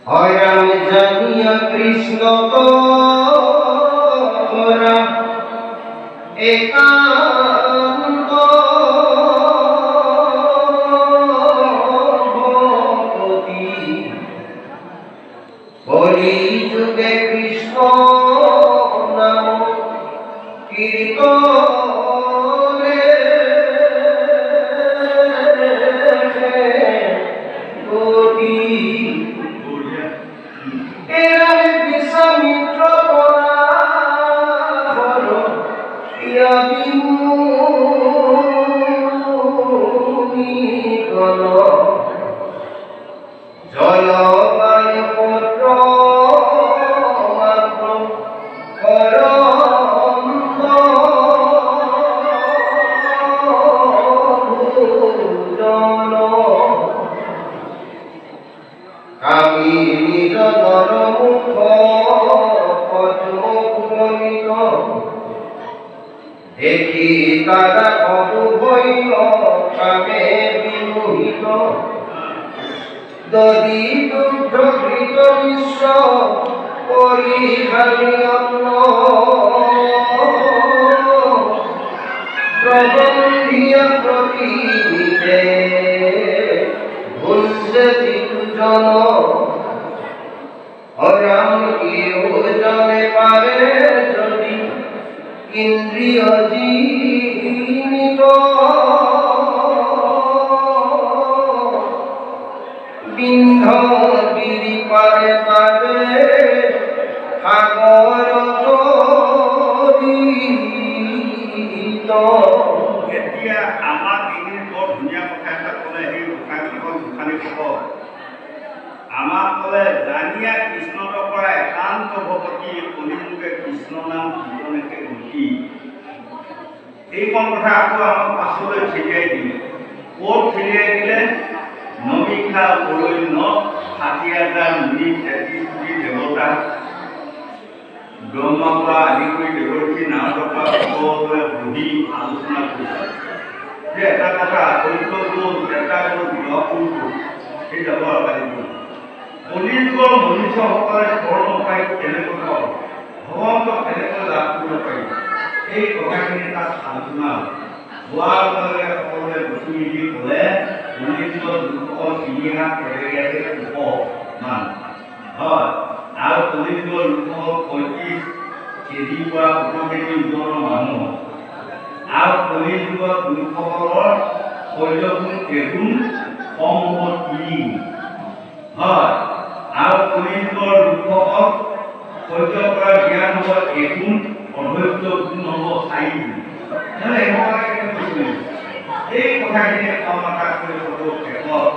হয় আমি জানিয়া কৃষ্ণ তোরা একান্ত ভক্তি কলি যুগে কৃষ্ণ নাম কীর্তনে কোটি এরারে বিশ্বামিত্র পরাধর ইয়া বিমুনিগণ জলবায়ু পত্র মাত্র করন্দ ভূজন কামিনীর নরমুখ পদ্মভূমিত দেখি তারা অনুভৈল কামে বিমোহিত দধি দুগ্ধ ঘৃত বিশ্ব পরিহারি অন্ন প্রবন্ধিয়া প্রতিনিধে ভুঞ্জে দুজন অরাম কেউ জানে পারে যদি ইন্দ্রিয় জীবিত বিন্ধ গিরি পারে পারে সাগর তরিত। এতিয়া আমাক এইখিনি বৰ ধুনীয়া কথা এটা ক'লে, সেই কথাবিলাকৰ গোসানী ক'ব আমাক ক'লে জানিয়া কৃষ্ণৰ পৰা একান্ত ভকতি কলিযুগে কৃষ্ণ নাম কীৰ্তনেকে গতি। এইকণ কথা আকৌ আমাক পাছলৈ ঠিকাই দিলে। ক'ত ঠিকাই দিলে? নমিষা বৰণ্য ৬০,০০০ মুনি ৩৩ কোটি দেৱতা ব্ৰহ্মাৰ পৰা আদি কৰি দেৱৰ্ষি নাৰদৰ পৰা সকলোৱে বহি আলোচনা কৰিছে যে এটা কথা সত্য গুণ এটা গুণ বিৰহ সেই যাব লাগিব। কলিযুগৰ মনুষ্যসকলে ধৰ্ম পাই কেনেকৈ পাব, ভগৱন্তক কেনেকৈ লাভ কৰিব পাৰিব, এই কথাখিনি তাত আলোচনা হোৱাৰ লগে সকলোৱে গুচি মেলি ক'লে কলিযুগৰ লোকসকল ৩ হাত কেলেগীয়াতে মান হয় আৰু কলিযুগৰ লোকসকল ৩৫ কেজিৰ পৰা ১০ কেজি ওজনৰ মানুহ আৰু কলিযুগৰ লোকসকলৰ শৰীৰগুণ এগুণ কম হ'ব ৩ হয় আৰু কলিযুগৰ লোকসকল সহ্য কৰা জ্ঞান হ'ব এগুণ অধৈৰ্য গুণ হ'ব ৪ গুণ। এই কথাখিনি আমাক কৰি শেষত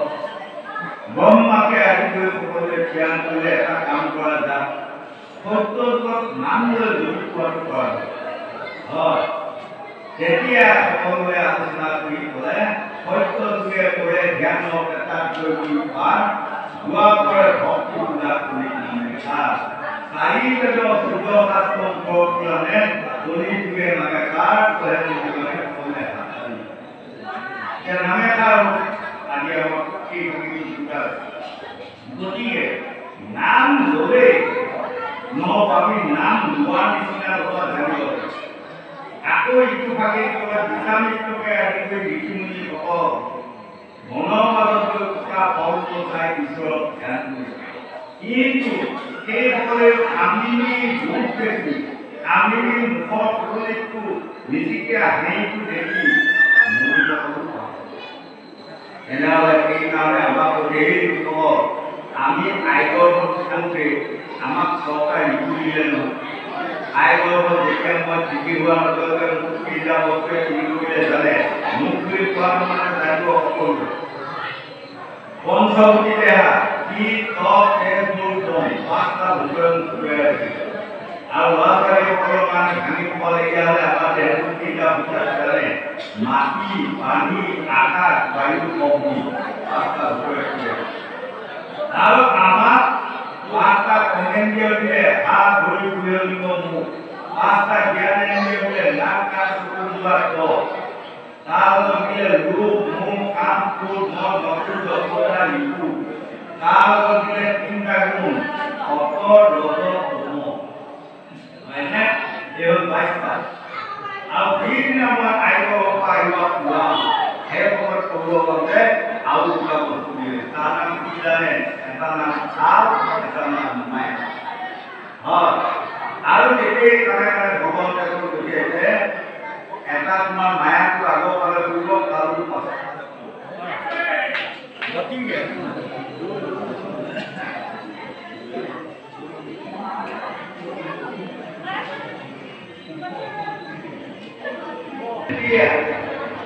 ব্ৰহ্মাকে আদি কৰি সকলোৱে থিয়ান কৰিলে এটা কাম কৰা যাক সত্যযুগত নাম লৈ জড়িত হোৱাটো কৰা হয়। তেতিয়া সকলোৱে আলোচনা কৰি ক'লে সত্যযুগে কৰে জ্ঞানক এটা কৰি পাৰ দুৱাপৰে ভক্তি পূজা কৰি চাৰি বেদ সূৰ্য শাস্ত্ৰ পুৰণে কলিযুগে নামেকাৰ কৰে সকলোৱে নামেকাৰ আদি আমাক গতিকে নাম ল'লে নহ'ব, আমি নাম লোৱাৰ নিচিনা ল'ব জানিব লাগিব। আকৌ ইটো ভাগে ক'ৰবাত বিশ্বামিত্ৰকে আদি কৰি ঋষিমুনিসকল মনৰ মাজত গৈ থকা ফলটো চাই ঈশ্বৰক ধ্যান কৰিছে। কিন্তু সেইসকলে আমিনি দুখ দেখি আমিনি মুখৰ পুৰণিটো নিজিকে হাঁহিটো দেখি মৰি যাবলৈ এনেহ'লে সেইকাৰণে আমাক সেই লোকক আমি আইগৰ্ভত থাকোঁতে আমাক চৰকাৰে ঋতু দিলে নহয়। আইগৰ্ভত যেতিয়া মই ঠিকি হোৱাৰ লগে লগে মোক পিজ্জা বস্তুৱে কি কৰিলে জানে, মোক বুলি কোৱাটো মানে জানিব সকলোৱে পঞ্চমতী দেহা কি তপ তেজ মোৰ দম ৫টা ভূতৰে মোক ঘূৰাই ৰাখিছে আৰু ল'ৰা ছোৱালীসকলৰ কাৰণে ভাঙি ক'বলগীয়া হ'লে আমাৰ দেহটো কেইটা ভূত আছে জানে? মাটি, পানী, আকাশ, বায়ু, অগ্নি ৫টা ভূতৰে ৰাখিছে আৰু আমাক ৫টা কমেন্দ্ৰিয় দিলে হাত ভৰি ঘূৰিব মুখ ৫টা জ্ঞানেন্দ্ৰিয় দিলে নাক কাণ চকু জিভা ত্বক তাৰপিছত দিলে ৰূপ মুখ কাম ক্ৰোধ মদ মধুৰ দক্ষতা ৰিপু তাৰপিছত দিলে ৩টা গুণ চাল এটা মায়া হয় আৰু তেতিয়াই কাৰণে ভগৱানে বুজিয়াইছে এটা তোমাৰ মায়াটো আগৰ ফালে কৰিব কালটো পাছত গতিকে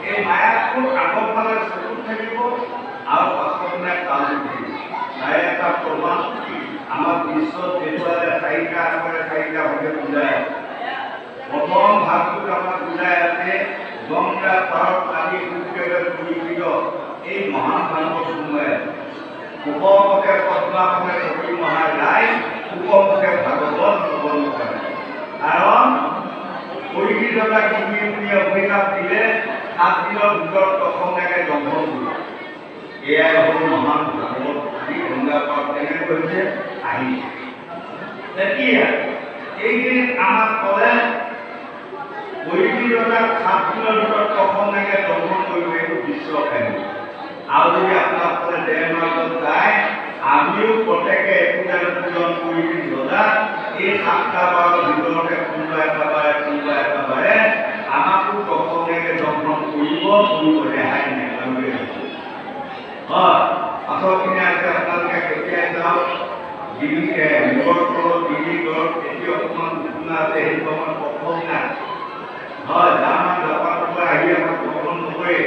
এই মায়াটো আগৰ ফালে চকুত থাকিব আৰু পাছত কালটো থাকিব তাই এটা প্ৰমাণ আমাৰ বিশ্বত যেনেদৰে চাৰিটা ভাগে বুজাই প্ৰথম ভাগটোত আমাৰ বুজাই আছে গংগা পাৰত আদি সূৰ্যৰে পৰিচিত এই মহান ভাগৱত সোমাই উপমুখে পদ্মাসনে কবি মহাৰাই উপমুখে ভাগৱত শ্ৰৱণ কৰে কাৰণ পৰিচিততা কিনি শুনি অভিশাপ দিলে 7 দিনৰ ভিতৰত প্ৰথমে দংশন কৰিব এয়াই হ'ল মহান ভাগৱত আদি গংগা পাৰত কেনেকৈ হৈছে আহি এতিয়া এইখিনি আমাক ক'লে পৰিচিততা 7 দিনৰ ভিতৰত প্ৰথমে দংশন কৰিব এইটো বিশ্ব কাহিনী আৰু যদি আপোনাক ক'লে ডেনমাৰ্কত যায় আমিও প্ৰত্যেকে পূজন কৰি ৰজা এই 7টা বাৰৰ ভিতৰতে কোনোবা এটা বাৰে আমাকো প্ৰথমে দংশন কৰিব ৰেহাই নেপালে হয় পাছৰখিনি আছে আপোনালোকে কেতিয়া যাওক দিল্লী গড় এতিয়া অকণমান ঘটনা আছে সেইটো আমাৰ প্ৰথম নাই হয় আমাৰ জাপানৰ পৰা আহি আমাক প্ৰথম নকৰে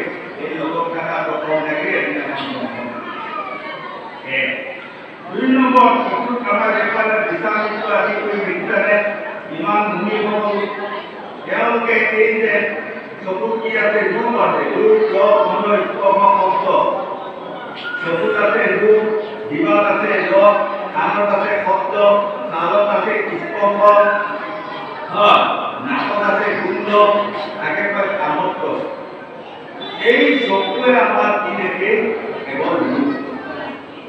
এই লগত থকা প্ৰথম লাগে দুই নম্বৰ আমাৰ দেখালে বিশ্বামিত্ৰ আদি কৰি বিজ্ঞানে ইমান ধনী হ'ল তেওঁলোকে এই যে চকুত কি আছে ৰূপ আছে ৰূপ শব্দ চকুত আছে ৰূপ জিভাত আছে ৰস কাণত আছে শব্দ নালত আছে স্পৰ্শ নাকত আছে গোন্ধ তাকে কয় কামত্ব এই চকুৱে আমাৰ কি দেখে কেৱল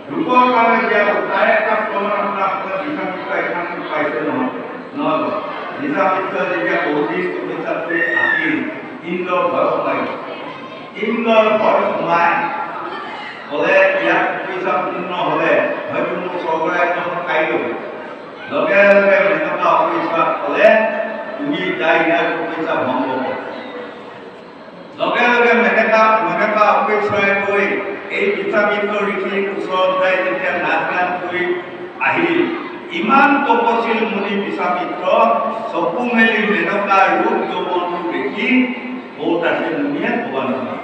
ৰূপৰ কাৰণে দিয়া তাই এটা প্ৰমাণ আপোনাৰ বিশ্বামিত্ৰ এখন পাইছে নহয় বিশ্বামিত্ৰ যেতিয়া বৌদ্ধিক প্ৰতিষ্ঠাতে আছিল ইন্দ্ৰৰ ভয় সোমাই ইন্দ্ৰৰ ভয় সোমাই ক'লে ইয়াত পইচাপূৰ্ণ হ'লে হয়তো মোক স্বৰ্গৰাজ্যখন খাই ল'ব লগে লগে মেনকা অপৰিষ্কাৰ ক'লে তুমি যাই ইয়াৰ পইচা ভংগ কৰ লগে লগে মেনকা অপৰিষ্কাৰ গৈ এই বিশ্বামিত্ৰ ঋষিৰ ওচৰত যাই যেতিয়া নাচ গান কৰি আহিল ইমান তপশীল মুনি বিশ্বামিত্ৰ চকু মেলি মেনকাৰ ৰূপ যৌৱনটো দেখি বহুত আছে মুনিয়ে ক'ব নোৱাৰে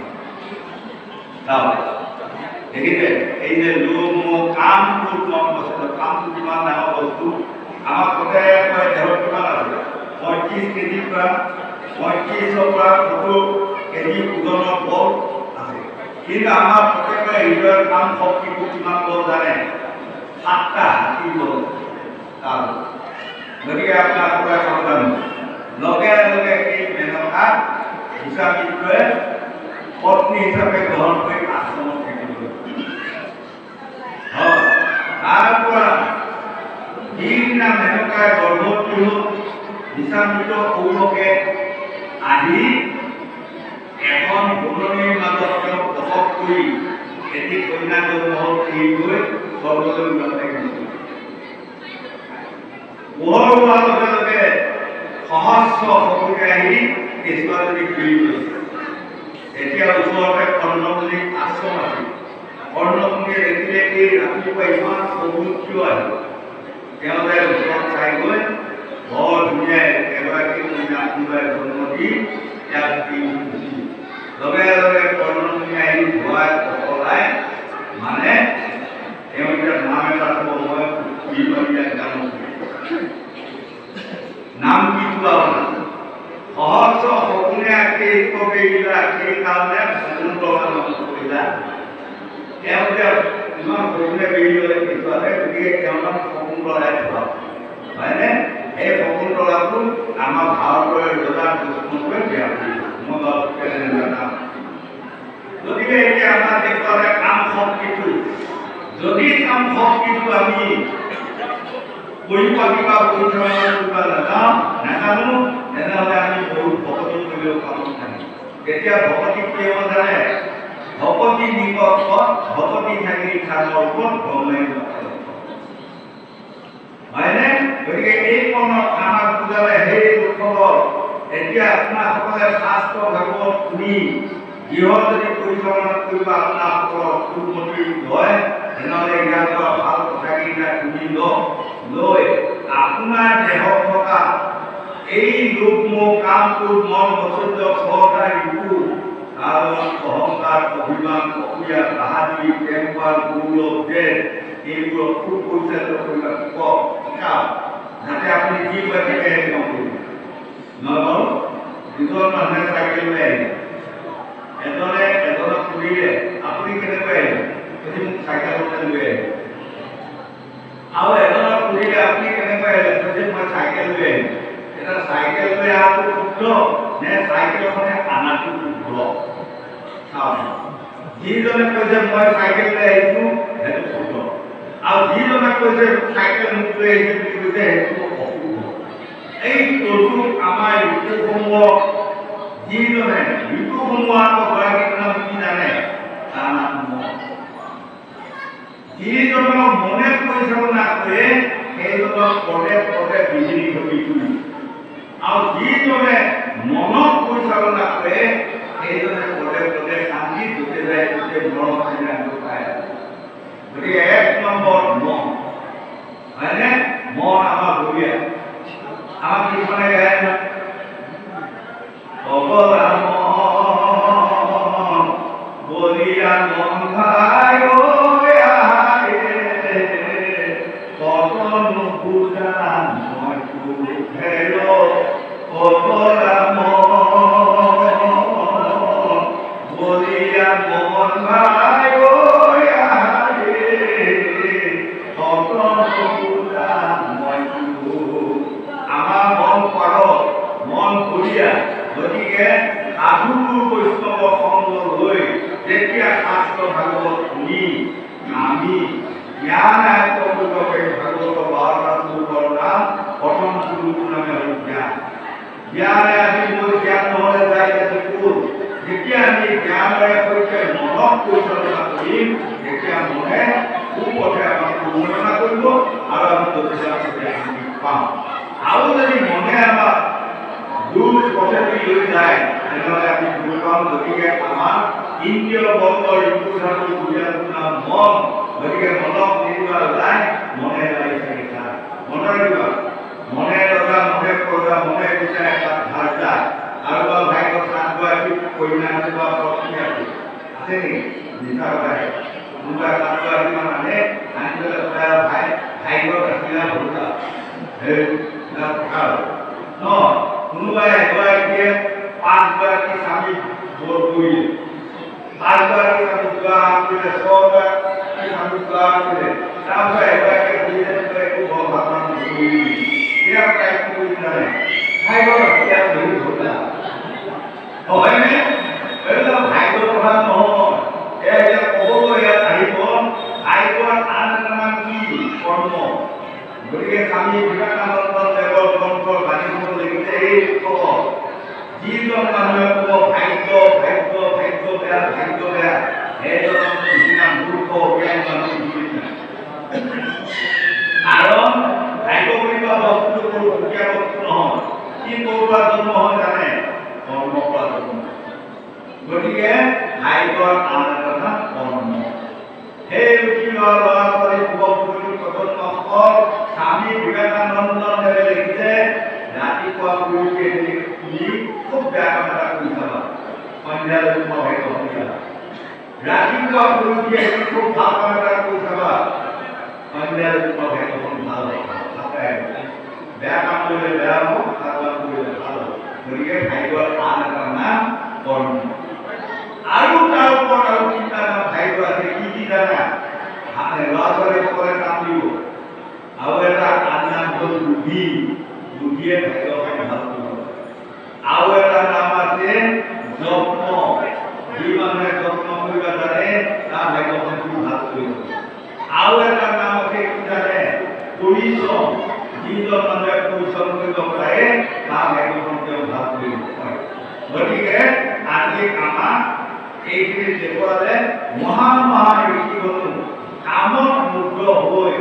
দেখিছে এই যে লোভ মোহ কামটো কম বস্তু কামটো কিমান ডাঙৰ বস্তু আমাক কয় দেহত কিমান আছে 35 কেজিৰ পৰা 35ৰ পৰা 70 কেজি ওজনৰ বল আছে কিন্তু আমাৰ প্ৰত্যেকৰে হৃদয়ৰ কাম শক্তিটো কিমান বল জানে 7টা হাতী বল তাৰ গতিকে আপোনাৰ পৰা সাৱধান লগে লগে এই মেনকাক বিশ্বামিত্ৰই পত্নী হিচাপে গ্ৰহণ কৰি আশ্ৰমত তাৰপৰা যিদিনা মেনকাই গৰ্ভৱতী হ'ল বিশ্বামিত্ৰ সৌৰকে আহি এখন ঘূৰণিৰ মাজত তেওঁক প্ৰসৱ কৰি এটি কন্যা জন্ম হ'ল এৰি গৈ স্বৰ্গলৈ উলটাই গৈছিল পোহৰ হোৱাৰ লগে লগে সহস্ৰ সপোনে আহি কেঁচুৱাজনী ঘূৰি গৈছে এতিয়া ওচৰতে কৰ্ণমুনি আশ্ৰম আছিল কৰ্ণমুনিয়ে দেখিলে এই ৰাতিপুৱা ইমান সবুজ কিয় আহিব তেওঁলে ওচৰত চাই গৈ বৰ ধুনীয়া এগৰাকী কন্যা কোনোবাই জন্ম দি ইয়াক লগে লগে কৰ্ণমুনি আহি ধোৱাই পকলাই মানে তেওঁ এতিয়া নাম এটা থব মই নাম কি থোৱা সহস্ৰ সপোনে আঁকি কবিলা সেই কাৰণে কৰিলা তেওঁলোকে ইমান সপোনে বেৰি ল'লে পিছতে গতিকে তেওঁৰ নাম শকুন্তলাই থোৱা হয়নে এই শকুন্তলাটো আমাৰ ভাৰতৰ ৰজা দুষ্মন্তই বেয়া মই বাৰু নাম গতিকে এতিয়া আমাৰ দেশৰে কাম শক্তিটো যদি কাম শক্তিটো আমি কৰিব কিবা পৰিচালনা কৰিব নাজানো তেনেহ'লে আমি বহুত ভকতি কৰিব পাৰোঁ তেতিয়া ভকতি কি হ'ব জানে ভকতি নিকটত ভকতি থাকি থানৰ ওপৰত গমাই গতিকে এই মনত আমাক বুজালে সেই লোকসকল এতিয়া আপোনাসকলে শাস্ত্ৰ ভাগৱত শুনি গৃহ যদি পৰিচালনা কৰিব আপোনাসকলৰ উন্নতি হয় তেনেহ'লে ইয়াৰ পৰা ভাল কথাকেইটা শুনি লৈ আপোনাৰ দেহত থকা এই লোকমোহ কামক্ৰোধ মন মৎসৰ্য খৰতা ৰিপু আৰু অহংকাৰ অভিমান অসূয়া তাহাদি প্ৰেমপাল গৌৰৱ দেহ এইবোৰৰ সুপৰিচালিত কৰিব শিকাওক যাতে আপুনি কি কৈ থাকে সেইটো নকৰিব নহ'ব দুজন মানুহে চাইকেল লৈ আহিলে এজনক সুধিলে আপুনি কেনেকৈ আহিলে যদি মোক চাইকেলতে লৈ আহিলে আৰু এজনক সুধিলে আপুনি কেনেকৈ আহিলে যদি মই চাইকেল লৈ আহিলে এটা চাইকেল লৈ অহাটো শুদ্ধ নে চাইকেলখনে আনাটো শুদ্ধ চাওক যিজনে কৈছে মই চাইকেল লৈ আহিছোঁ সেইটো শুদ্ধ আৰু যিজনে কৈছে চাইকেল মোক লৈ আহিছে বুলি কৈছে সেইটো অশুদ্ধ এই তলু আমাৰ ঋতুসমূহ যিজনে ঋতুসমূহ গৰাকীৰ নাম কি জানে তাৰ নাম মন যিজনক মনে পৰিচালনা কৰে সেইজনক পদে পদে বিজুলী ঘটি তুলি আৰু যিজনে মনক পৰিচালনা কৰে সেইজনে পদে পদে শান্তি য'তে যায় ত'তে মৰম চেনেহ পায় গতিকে এক নম্বৰ মন হয়নে মন আমাৰ বঢ়িয়া আমাক কিছুমানে গায় অবলা মন বলিয়া মন ভাই কতনো বুজান মই হেৰ অবলা মন বলিয়া মন ভাই কতনো বুজান মই আমাৰ মন পাৰক মন বলিয়া গতিকে সাধুগুৰু বৈষ্ণৱ সংগ লৈ যেতিয়া শাস্ত্ৰ ভাগৱত শুনি আমি জ্ঞান আয়ত্ত কৰিব পাৰিম ভাগৱত 12টা শ্লোকৰ নাম প্ৰথম শ্লোকটোৰ নামে হ'ল জ্ঞান জ্ঞানে আমি মোৰ জ্ঞান নহ'লে যায় ক'ত যেতিয়া আমি জ্ঞানেৰে সৈতে মনক পৰিচালনা কৰিম তেতিয়া মনে সুপথে আমাক পৰিচালনা কৰিব আৰু আমি যথেষ্ট পাম আৰু যদি মনে আমাক দূৰ পথেদি লৈ যায় তেনেহ'লে আমি দূৰ পাম গতিকে আমাৰ ইন্দ্ৰিয় বৰ্গৰ ইন্দ্ৰিয়ধাতু বুজাটো নাম মন গতিকে মনক নিৰ্বাহ যায় মনে লাগিছে যায় মনৰ কিবা মনে লগা মনে পঢ়া মনে বিচাৰে তাত ভাল যায় আৰু বা ভাগ্যত সাতগৰাকী কন্যা আছে বা পত্নী আছে নেকি বিচাৰ পায় কোনোবা সাতগৰাকী মানে আনিবলৈ ভাগ্যত আছিলে ভোটা সেই ভাল ন কোনোবাই এগৰাকীয়ে 5গৰাকী স্বামী বৰ কৰিলে 5গৰাকী স্বামী বিবাহ কৰিলে 6গৰাকী স্বামী বিবাহ কৰিলে তাৰপিছত এগৰাকীয়ে কৰিলে একো বৰ ভাৱনা নকৰিলে ইয়াৰ প্ৰায় কি কৰি জানে ভাগ্যত ইয়াৰ ধৰি ধৰিলা হয়নে এইবিলাক ভাগ্যৰ কথা নহয় এতিয়া ক'বলৈ ইয়াত আহিব ভাগ্যৰ আন এটা নাম কি কৰ্ম গতিকে স্বামী বিবেকানন্দ দেৱৰ গ্ৰন্থৰ বাণীসমূহ লিখিছে এই লোকসকল যিজন মানুহে ক'ব ভাগ্য ভাগ্য ভাগ্য বেয়া সেইজনৰ নিচিনা মূৰ্খ অজ্ঞানী মানুহ কাৰণ ভাগ্য বুলি কোৱা বস্তুটো কোনো সুকীয়া বস্তু নহয় কি ক'ৰ পৰা জন্ম হয় জানে কৰ্মৰ পৰা জন্ম গতিকে ভাগ্যৰ আন এটা নাম কৰ্ম সেই উঠি লোৱা ল'ৰা ছোৱালী যুৱক যুৱতী প্ৰজন্মসকল স্বামী বিবেকানন্দ দেৱে লিখিছে ৰাতিপুৱা শুই উঠি খুব বেয়া কাম এটা কৰি চাবা সন্ধিয়ালৈ তোমাৰ ভাগ্য সন্ধিয়া ৰাতিপুৱা শুই উঠি খুব ভাল কাম এটা কৰি চাবা সন্ধিয়ালৈ তোমাৰ ভাগ্যখন ভাল বেয়া কাম কৰিলে বেয়া হ'ব ভাল কাম কৰিলে ভাল হ'ব গতিকে ভাগ্যৰ আন এটা নাম কৰ্ম আৰু তাৰ ওপৰত আৰু তিনিটা নাম ভাগ্য আছে কি জানা ল'ৰা ছোৱালীসকলে কাম দিব আৰু এটা আন নাম হ'ল বুদ্ধি বুদ্ধিয়ে ভাগ্যখন ভাল কৰিব আৰু এটা নাম আছে যত্ন যি মানুহে যত্ন কৰিব জানে তাৰ ভাগ্যখন ভাল কৰিব আৰু এটা নাম আছে কি জানে পৰিশ্ৰম যিজন মানুহে পৰিশ্ৰম কৰিব পাৰে তাৰ ভাগ্যখন তেওঁ ভাল কৰিব গতিকে আজি আমাক এইখিনি দেখুৱালে মহান ঋষিগণো কামত মুগ্ধ হৈ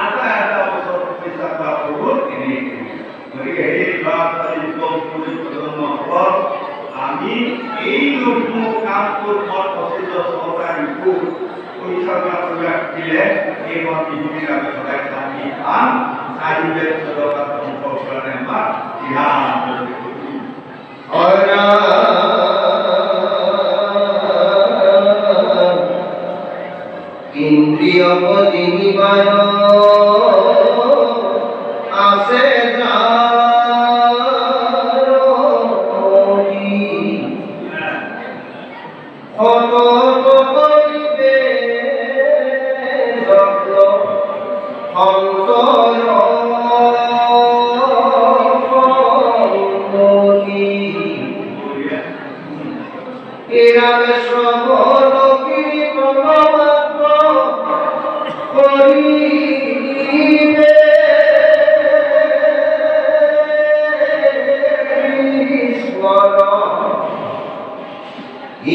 এটা বছৰ চিকিৎসা কৰা বহুত পৃথিৱীৰ আমি সদায় শান্তি পাম চাৰিবে সদকাত সম্পৰ্ক কাৰণে আমাৰ ধ্যান ইন্দ্ৰিয় জিনিবায় আছে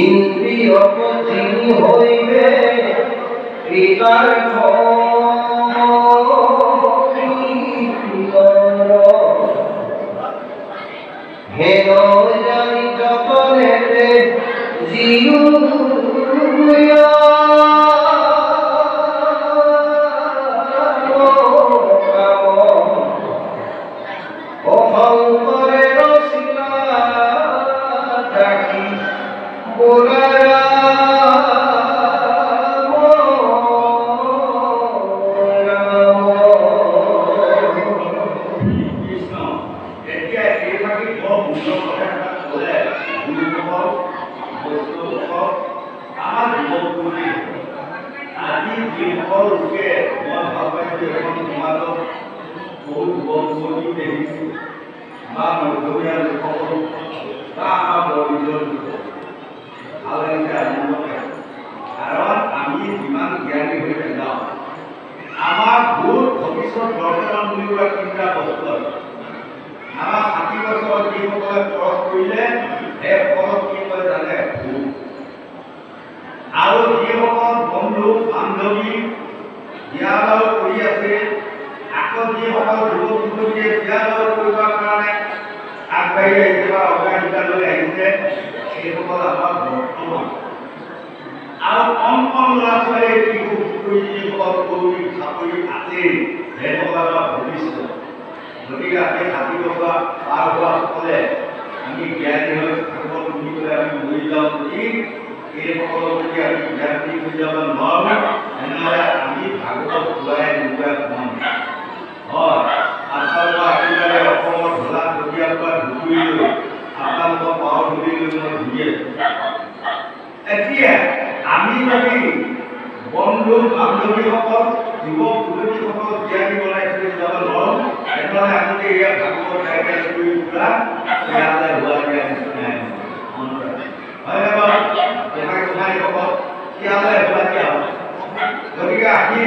ইন্দ্ৰিয় যিনি হইবে কৃতাৰ্থ হেন জানি যতনে জিউয়া অহংকাৰে ৰসিলা ডাকি বোলাৰা কাৰণ আমি যিমান জ্ঞানী হৈ যাওঁ আমাৰ ভূত ভৱিষ্যত বৰ্তমান বুলিবলৈ তিনিটা বস্তু আছে আমাৰ 60 বছৰ যিসকলে পৰশ কৰিলে সেই পৰশ কি কয় জানে ভূত আৰু যিসকল বন্ধু বান্ধৱী বিয়া বাৰু কৰি আছে আকৌ যিসকল যুৱক যুৱতীয়ে বিয়া বাৰু কৰিবৰ কাৰণে আগবাঢ়ি আহিছে বা অগ্ৰাধিকাৰলৈ আহিছে সেইসকল আমাৰ বৰ্তমান আৰু কম কম ল'ৰা ছোৱালীয়ে শিশু কিশোৰী যিসকল কৌৰিক চাকৰি আছে সেইসকল আমাৰ ভৱিষ্যত গতিকে আমি 60 বছৰ পাৰ হোৱাসকলে আমি জ্ঞানী হৈ থাকিব শুনিবলৈ আমি মৰি যাওঁ যদি এইসকলক যদি আমি জ্ঞানী হৈ যাব নোৱাৰোঁ তেনেহ'লে আমি ভাগৱত ঘূৰাই নোপোৱাই কম হয় আপোনালোকৰ আজিকালি অসমৰ ঢলা শদিয়াৰ পৰা ধুবুৰীলৈ আপোনালোকৰ পাৱাৰ ধুবুৰীলৈ মই ঘূৰি আছোঁ এতিয়া আমি যদি বন্ধু বান্ধৱীসকল যুৱক যুৱতীসকল জ্ঞানী বনাই থৈ যাব নোৱাৰোঁ তেনেহ'লে আমি এয়া ভাগৱত গাই কৰি পুৰা ইয়ালৈ হোৱা দিয়া নিচিনাই হয়নে বাৰু গোসাঁই গোসাঁইসকল ইয়ালৈ হোৱা দিয়া হ'ব গতিকে আমি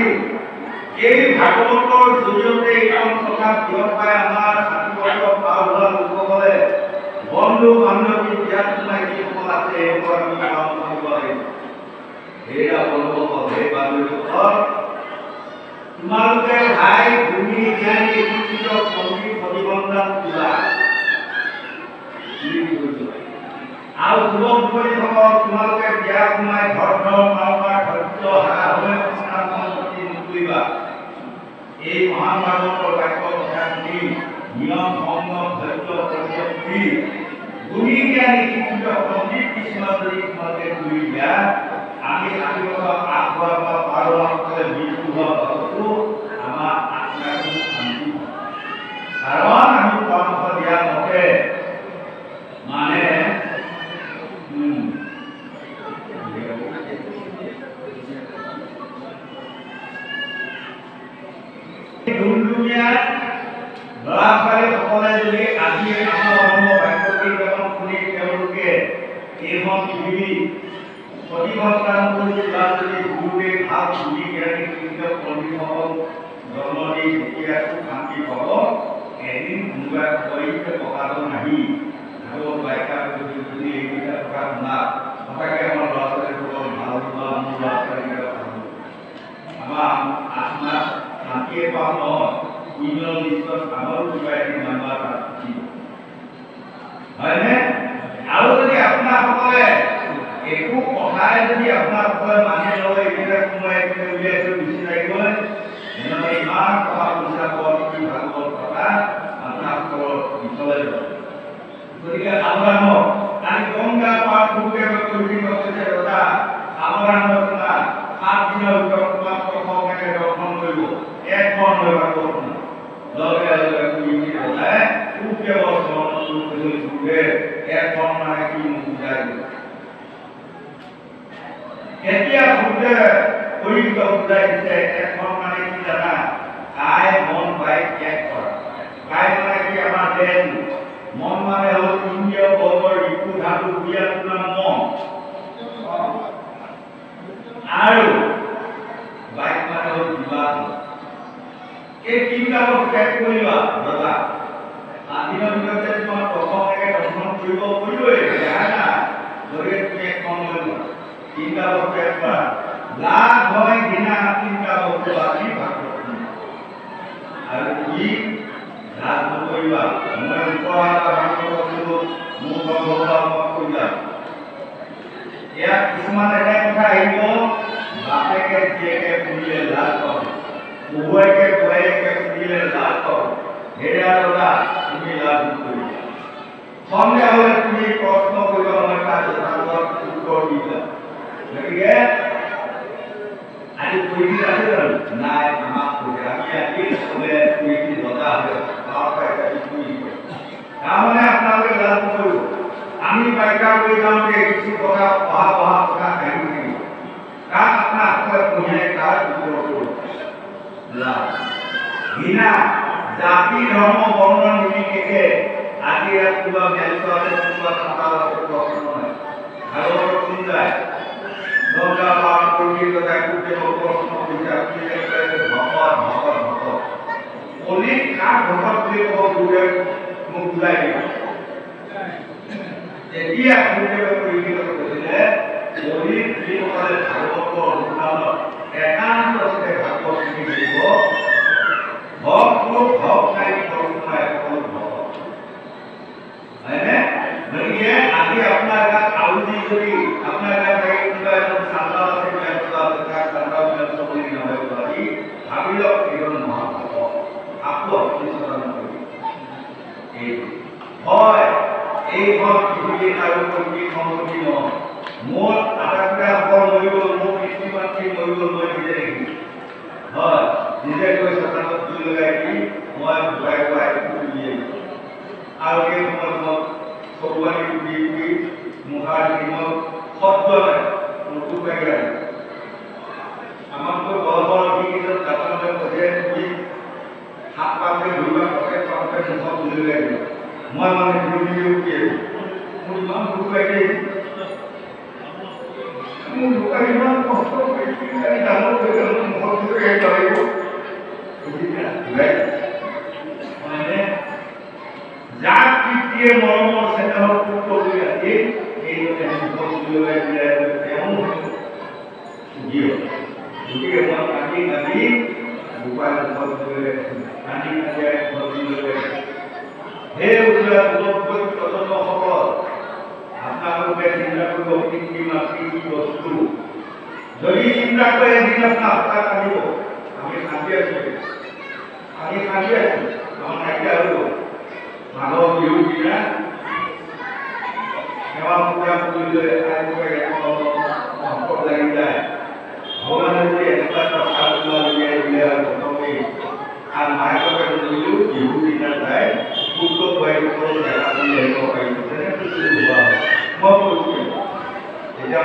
এই ভাগৱতৰ জৰিয়তে এইখন কথা বিয়পাই আমাৰ 60 বছৰ পাৰ হোৱা লোকসকলে বন্ধু বান্ধৱী জ্ঞান সোমাই যিসকল আছে সেইসকল আমি পালন কৰিব লাগিব সেয়া বন্ধুসকল সেই বান্ধৱীসকল তোমালোকে ভাই ভূমি জ্ঞানী শিক্ষিত পণ্ডিত অভিবন্ধন পূজা আৰু যুৱক যুৱতীসকল তোমালোকে বিয়া সোমাই ঘৰ ঘৰ মাওকাৰ ধৈৰ্য হাৰা হৈ সন্তান সম্পত্তি নকৰিবা এই মহান ভাগৱতৰ বাক্য কথা শুনি নিয়ম সংযম ধৈৰ্য পৰিপন্থী গুণী জ্ঞানী শিক্ষিত পণ্ডিত কিছুমান যদি তোমালোকে কৰি দিয়া আমি 60 বছৰ আগবঢ়া বা পাৰ হোৱাসকলে মৃত্যু হোৱা পাছতো আমাৰ আত্মাটো শান্তি কাৰণ আমি পৰামৰ্শ দিয়া মতে মানে দুনিয়া ল'ৰা ছোৱালীসকলে যদি আজি আমাৰ ধৰ্মৰ বাক্যকেইটামান শুনি তেওঁলোকে এইখন পৃথিৱী প্ৰতিভান কৰি ল'ৰা ছোৱালী গুৰুৱে ভাল গুণী জ্ঞানী শিক্ষিত পণ্ডিতসকল জন্ম দি যেতিয়া শান্তি পাব এদিন কোনোবাই শৰীৰতে পকাটো নাহি ভাগৱত বাক্য যদি এইকেইটা কথা শুনা সঁচাকৈ আমাৰ ল'ৰা ছোৱালীসকল ভাল হোৱা মোৰ ল'ৰা ছোৱালীকেইটা ভাল আমাৰ আত্মা শান্তিয়ে পাওঁ নহয় পুণ্য নিশ্চয় আমাৰো কিবা এদিন নাম্বাৰ তাত উঠিব হয়নে আৰু যদি আপোনাসকলে একো কথাই যদি আপোনাসকলে মানি লয় এইবিলাক কোনোবাই উলিয়াই থৈ গুচি যায়গৈ ইমান টকা পইচা কল কি ভাগৱত কথা আপোনালোকৰ বিচলাই যাব গতিকে সাৱধান হওক আমি গংগা পাঠ ভূকে কৰি কৈছে ৰজা সাৱধান হওক না 7 দিনৰ ভিতৰত তোমাক প্ৰথমে দৰ্শন কৰিব এখন হৈ ভাগৱত লগে লগে তুমি ৰজাই ভূকে বৰ্ষণ কৰি ভূকে এখন মানে কি বুজাই এতিয়া ভূকে কৰি বুজাই দিছে এখন মানে কি জানা কাই মন পাই ত্যাগ কৰা কাই মানে কি আমাৰ দেহ মন মানে হ'ল ইন্দ্ৰিয় বৰ্গৰ ৰিপু ধাতু ক্ৰিয়াটোৰ নাম মন আৰু বাইক মানে হ'ল জীৱাত্ম এই তিনিটা বস্তু ত্যাগ কৰিবা ৰজা আদিনৰ ভিতৰতে তোমাৰ প্ৰথমে দৰ্শন কৰিব পাৰিবই না যদি তুমি এখন লৈ লোৱা তিনিটা বস্তু ত্যাগ কৰা লাভ হয় ঘৃণা তিনিটা বস্তু বাছি ভাগৱত আৰু ই লাভ নকৰিবা মই উপহাৰ ভাগৱত মোৰ ভগৱান কৈ যাম ইয়াত কিছুমান এনে কথা আহিব বাপেকে জীয়েকে শুনিলে লাভ পাব উভয়কে বোৱাৰীয়েকে শুনিলে লাভ পাব হেৰা ৰজা তুমি লাভ নকৰিবা সন্দেহ হ'লে তুমি প্ৰশ্ন কৰিবা মই তাত উত্তৰ দিবা গতিকে আজি পইচি আছে জানো নাই আমাক কৈছে আমি আজি চবে পইচি ৰজা হৈ তাৰমানে আপোনালোকে লাভ নকৰিব আমি বাইকা কৰি যাওঁতে কিছু কথা পঢ়া কথা ভাবি থাকিব কাৰণ আপোনালোকে পঢ়িলে তাৰ উত্তৰটো লাভ ঘৃণা জাতি ধৰ্ম বৰ্ণ নিৰ্বিশেষে আজি ইয়াত কিবা মেলচ আছে কিবা কথা আছে প্ৰশ্ন নাই ভাগৱত কোন যায় গংগা পাঠ কৰি গতাই কুটে প্ৰশ্ন কৰিছে আপুনি ভকত অলি কাক ভকত বুলি ক'ব গুৰুৱে মোক বুজাই দিব এতিয়া গুৰুদেৱে কৈছিলে অলি যিসকলে ভাগৱতৰ অনুষ্ঠানত একান্ত ৰূপে ভাগৱত শুনি দিব ভক নাই কল্পনাই ভকত হয়নে গতিকে আজি আপোনাৰ গাত আউজি যদি আপোনাৰ গাত কিবা এজন চান্দা আছে ভাবি লওক এজন মহাভক্ত আকৌ অগ্নিচৰণ কৰি হয় এইখন পৃথিৱী আৰু প্ৰকৃতি সম্পত্তি নহয় মোৰ আটাইতকৈ সফল হৈ গ'ল মোৰ পিতৃ মাতৃ হৈ গ'ল মই নিজে দেখিছোঁ হয় নিজে গৈ শ্মশানত জুই লগাই দি মই ঘূৰাই উলিয়াই আৰু সেই সময়ত মই চকুৱানি উঠি মুখাৰ দিনত শব্দ নাই নতুন পাই আমাকতো গল্পৰ যিকেইজন জাতকে কৈছে তুমি হাত পাতে ধৰিবা পকে পাতে মুখত তুলি লগাই দিব মই মানে ধুই উঠি মোৰ ইমান দুখ লাগে মোৰ দুখাৰ ইমান কষ্ট কৰিছে ডাঙৰ হৈ গ'ল মুখত তুলি লাগিব মানে যাক পিতৃয়ে মৰমৰ চেনেহৰ পুত্ৰ কৰি আছে এইদৰে মুখত তুলি লগাই দিলে তেওঁ গতিকে মই কান্দি গোপাল মুখত তুলি কান্দি সেই উজলা প্ৰজন্মসকল আপোনালোকে চিন্তা কৰিব পিতৃ মাতৃ কি বস্তু যদি চিন্তা কৰে এদিন আপোনাৰ হঠাৎ আনিব আমি কান্দি আছো আমাৰ নাইকিয়া হৈ গ'ল মাঘৰ বিহুৰ দিনা সেৱা পূজা কৰিলে সম্পদ লাগি যায় ভগৱানে যদি এনেকুৱা এটা সাৰ উলিয়াই প্ৰথমেই আৰু মায়েককে ধৰিলেও বিহুৰ দিনা যায় পুত্ৰ বোৱাৰীসকলক দেখা দি আহিব পাৰিব তেনেকৈ মই কৈছোঁ এতিয়া